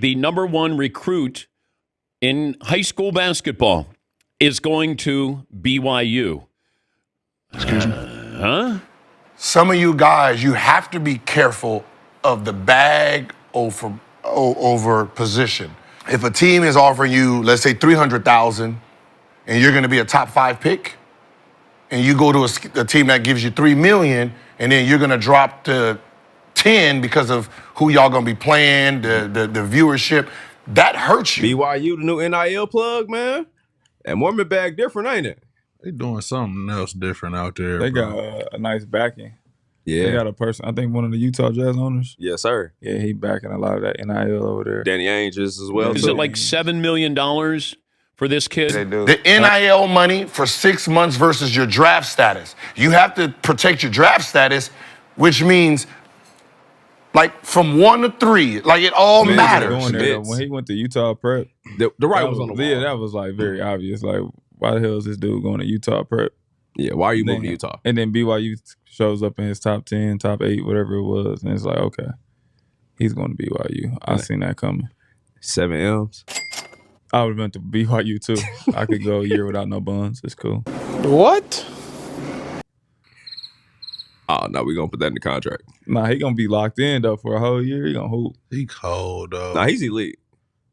the number one recruit in high school basketball is going to BYU. Excuse me? Huh? Some of you guys, you have to be careful of the bag over position. If a team is offering you, let's say, $300,000, and you're going to be a top 5 pick, and you go to a team that gives you $3 million, and then you're going to drop to 10 because of who y'all going to be playing, the viewership, that hurts you. BYU, the new NIL plug, man. And Mormon bag different, ain't it? They doing something else different out there. They bro. got a nice backing. Yeah. They got a person, I think one of the Utah Jazz owners. Yes, sir. Yeah, he backing a lot of that NIL over there. Danny Ainge is as well. Is it like $7 million for this kid? They do. The NIL money for 6 months versus your draft status. You have to protect your draft status, which means like from 1 to 3, like it all matters. Going there, when he went to Utah Prep, the right was on the wall. Yeah, that was like very obvious. Like, why the hell is this dude going to Utah Prep? Yeah, why are you moving to Utah? And then BYU shows up in his top 10, top 8, whatever it was. And it's like, okay, he's going to BYU. I seen that coming. 7 M's. I would have went to BYU too. I could go a year without no buns. It's cool. What? Oh, no, we're going to put that in the contract. Nah, he going to be locked in, though, for a whole year. He going to hoop. He cold, though. Nah, he's elite.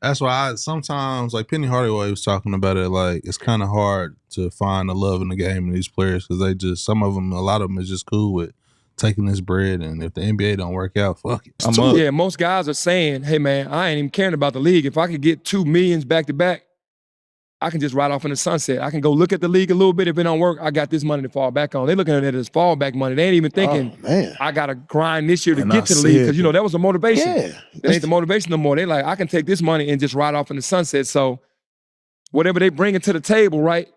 That's why sometimes, like Penny Hardaway was talking about it, like it's kind of hard to find the love in the game in these players because they just, a lot of them is just cool with taking this bread, and if the NBA don't work out, fuck it. Yeah, most guys are saying, hey, man, I ain't even caring about the league. If I could get $2 million back-to-back, I can just ride off in the sunset. I can go look at the league a little bit. If it don't work, I got this money to fall back on. They're looking at it as fallback money. They ain't even thinking, I got to grind this year to get to the league because, that was a motivation. Yeah. It ain't the motivation no more. They like, I can take this money and just ride off in the sunset. So whatever they bring to the table, right,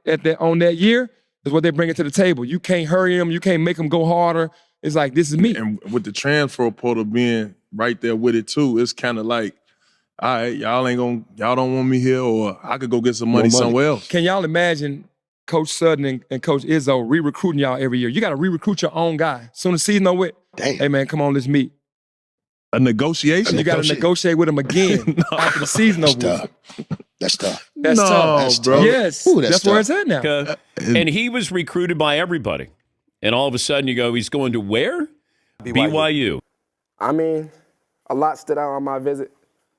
on that year is what they bring to the table. You can't hurry them. You can't make them go harder. It's like, this is me. And with the transfer portal being right there with it too, it's kind of like, all right, y'all don't want me here, or I could go get some money somewhere else. Can y'all imagine Coach Sutton and Coach Izzo re-recruiting y'all every year? You got to re-recruit your own guy. As soon as the season over with, hey, man, come on, let's meet. A negotiation? You got to negotiate with him again after the season over with. That's tough. That's tough. That's bro. Yes, Ooh, that's where it's at now. And he was recruited by everybody. And all of a sudden you go, he's going to where? BYU. I mean, a lot stood out on my visit.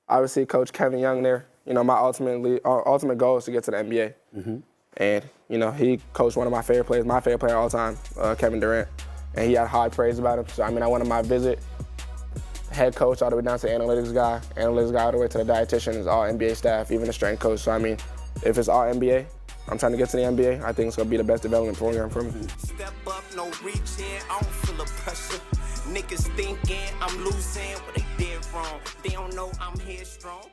Obviously, Coach Kevin Young there. My ultimate goal is to get to the NBA. Mm-hmm. And, he coached one of my favorite players, my favorite player of all time, Kevin Durant. And he had high praise about him. So, I wanted my visit, head coach all the way down to the analytics guy all the way to the dietitian, is all NBA staff, even the strength coach. So, if it's all NBA, I'm trying to get to the NBA. I think it's going to be the best development program for me. Step up, no reaching, I don't feel the pressure. Niggas thinking I'm losing, but they dead wrong. They don't know I'm headstrong.